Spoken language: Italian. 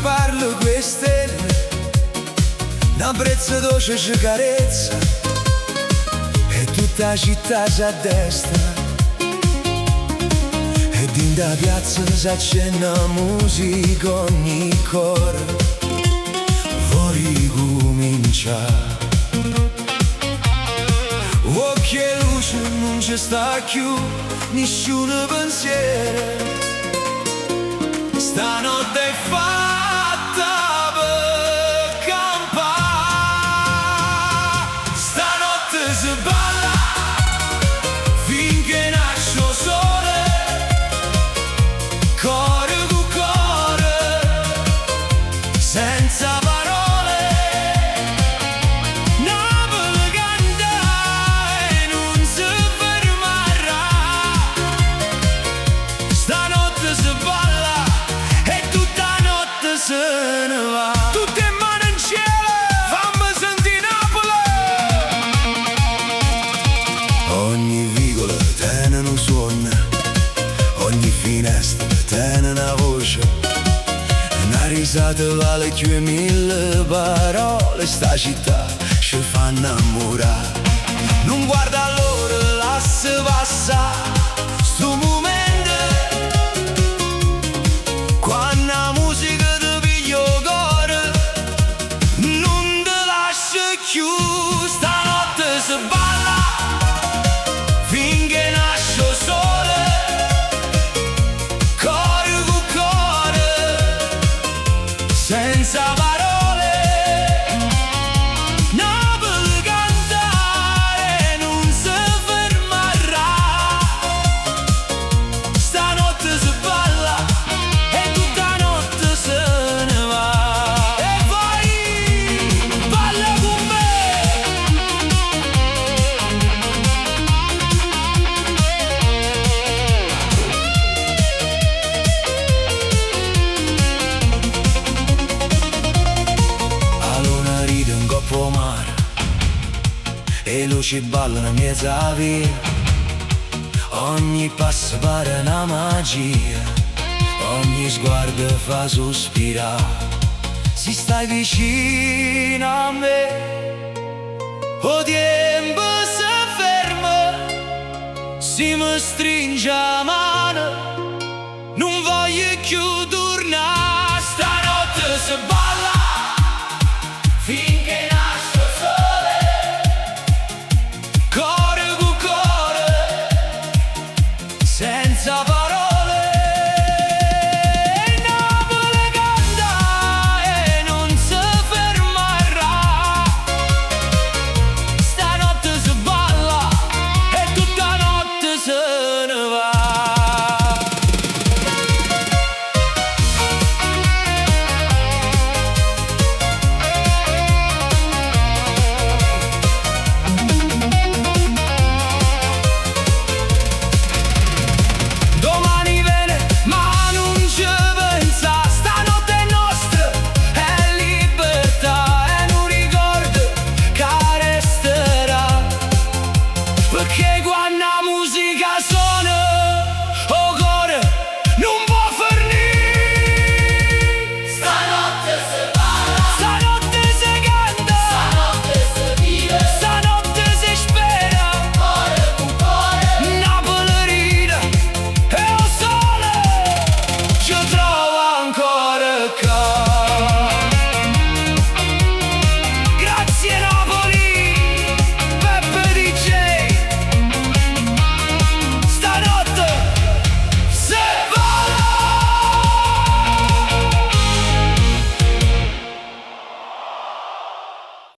parlo queste, una brezza dolce ci carezza e tutta la città si a destra. E in da piazza s'accenna musica, ogni coro fuori comincia. Occhi e luce non ci sta più nessun pensiero. Stanotte è fatta per campare. Stanotte si balla finché nasce il sole. Cuore con cuore, senza parole. Napoli canta e non si fermerà. Stanotte si balla e tutta notte se ne va. Tutte mani in cielo, fammi sentire Napoli. Ogni vigola tiene un suono, ogni finestra tiene una voce, una risata vale più di 1000 parole. Sta città ci fa innamorare. Non guarda l'ora, lascia passare sto momento. Quando la musica ti piglia il cuore, non ti lascia più. Stanotte si balla finché nasce il sole. Cuore con cuore, senza parole. Napoli canta e non si fermerà. Stanotte si balla e tutta notte se ne va. E vai, balla con me. La luna ride un coppo mare e luci ballano in mezzo alla via. Ogni passo pare una magia, ogni sguardo fa sospirare. Se stai vicino a me, o tempo si ferma. Se mi stringe la mano, non voglio chiudere.